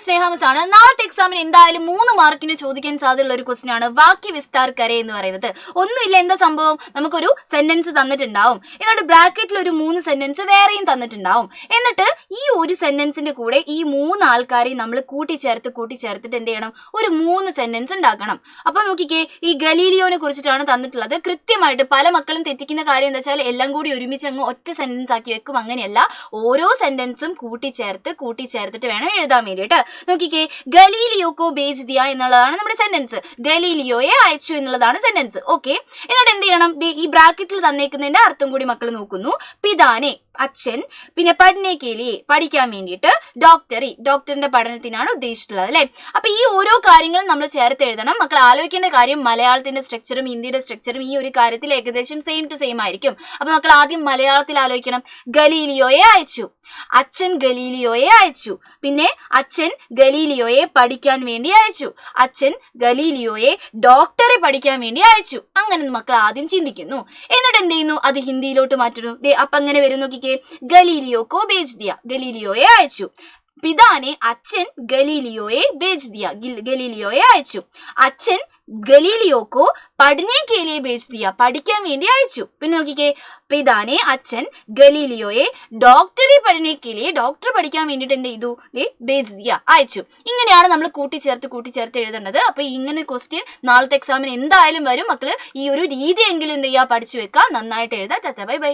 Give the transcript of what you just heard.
സ്നേഹാമസ് ആണ്. നാളത്തെ എക്സാമിന് എന്തായാലും 3 മാർക്കിന് ചോദിക്കാൻ സാധ്യതയുള്ള ഒരു ക്വസ്റ്റ്യൻ ആണ് വാക്യ വിസ്താർ കരെ എന്ന് പറയുന്നത്. ഒന്നുമില്ല, എന്താ സംഭവം, നമുക്കൊരു സെന്റൻസ് തന്നിട്ടുണ്ടാവും, എന്നിട്ട് ബ്രാക്കറ്റിൽ ഒരു 3 സെന്റൻസ് വേറെയും തന്നിട്ടുണ്ടാവും. എന്നിട്ട് ഈ ഒരു സെന്റൻസിന്റെ കൂടെ ഈ 3 ആൾക്കാരെയും നമ്മൾ കൂട്ടിച്ചേർത്തിട്ട് എന്ത് ചെയ്യണം, ഒരു 3 സെന്റൻസ് ഉണ്ടാക്കണം. അപ്പൊ നോക്കിക്കേ, ഈ ഗലീലിയോനെ കുറിച്ചിട്ടാണ് തന്നിട്ടുള്ളത്. കൃത്യമായിട്ട് പല മക്കളും തെറ്റിക്കുന്ന കാര്യം എന്താ വെച്ചാൽ എല്ലാം കൂടി ഒരുമിച്ച് അങ്ങ് ഒറ്റ സെന്റൻസ് ആക്കി വെക്കും. അങ്ങനെയല്ല, ഓരോ സെന്റൻസും കൂട്ടിച്ചേർത്തിട്ട് വേണം എഴുതാൻ വേണ്ടിയിട്ട്. നോക്കിക്കേ, ഗലീലിയോക്കോ ബേജ് ദിയ എന്നുള്ളതാണ് നമ്മുടെ സെന്റൻസ്. ഗലീലിയോയെ അയച്ചു എന്നുള്ളതാണ് സെന്റൻസ്. ഓക്കെ, എന്നിട്ട് എന്ത് ചെയ്യണം, ഈ ബ്രാക്കറ്റിൽ തന്നേക്കുന്നതിന്റെ അർത്ഥം കൂടി മക്കൾ നോക്കുന്നു. പിതാനെ അച്ഛൻ, പിന്നെ പഠനേക്കേലിയെ പഠിക്കാൻ വേണ്ടിയിട്ട്, ഡോക്ടറിന്റെ പഠനത്തിനാണ് ഉദ്ദേശിച്ചിട്ടുള്ളത് അല്ലെ. അപ്പൊ ഈ ഓരോ കാര്യങ്ങളും നമ്മൾ ചേർത്ത് എഴുതണം. മക്കൾ ആലോചിക്കേണ്ട കാര്യം മലയാളത്തിന്റെ സ്ട്രക്ചറും ഹിന്ദിയുടെ സ്ട്രക്ചറും ഈ ഒരു കാര്യത്തിൽ ഏകദേശം സെയിം ടു സെയിം ആയിരിക്കും. അപ്പൊ മക്കൾ ആദ്യം മലയാളത്തിൽ ആലോചിക്കണം. ഗലീലിയോയെ അയച്ചു, അച്ഛൻ ഗലീലിയോയെ അയച്ചു, പിന്നെ അച്ഛൻ ഗലീലിയോയെ പഠിക്കാൻ വേണ്ടി അയച്ചു, അച്ഛൻ ഗലീലിയോയെ ഡോക്ടറെ പഠിക്കാൻ വേണ്ടി അയച്ചു. അങ്ങനെ മക്കൾ ആദ്യം ചിന്തിക്കുന്നു. എന്നിട്ട് എന്ത് ചെയ്യുന്നു, അത് ഹിന്ദിയിലോട്ട് മാറ്റുന്നു. അപ്പൊ അങ്ങനെ വരും, നോക്കിക്കേ, ഗലീലിയോക്കോ ബേജ് ദിയ, ഗലീലിയോയെ അയച്ചു. പിതാനെ അച്ഛൻ ഗലീലിയോയെ ബേജ് ദിയ, ഗലീലിയോയെ അയച്ചു. അച്ഛൻ ഗലീലിയോക്കോ പഠനേ കേലിയെ ബേജ് ദിയ, പഠിക്കാൻ വേണ്ടി അയച്ചു. പിന്നെ നോക്കിക്കേ, പിതാനെ അച്ഛൻ ഗലീലിയോയെ ഡോക്ടറെ പഠനേ കേലിയെ, ഡോക്ടർ പഠിക്കാൻ വേണ്ടിയിട്ട് എന്ത് ചെയ്തു, ബേജ് ദിയ, അയച്ചു. ഇങ്ങനെയാണ് നമ്മൾ കൂട്ടിച്ചേർത്ത് എഴുതേണ്ടത്. അപ്പൊ ഇങ്ങനെ ക്വസ്റ്റ്യൻ നാളത്തെ എക്സാമിന് എന്തായാലും വരും. മക്കള് ഈ ഒരു രീതിയെങ്കിലും എന്ത് ചെയ്യുക, പഠിച്ചു വെക്കുക, നന്നായിട്ട് എഴുതാം. ചാച്ചാ, ബൈ ബൈ.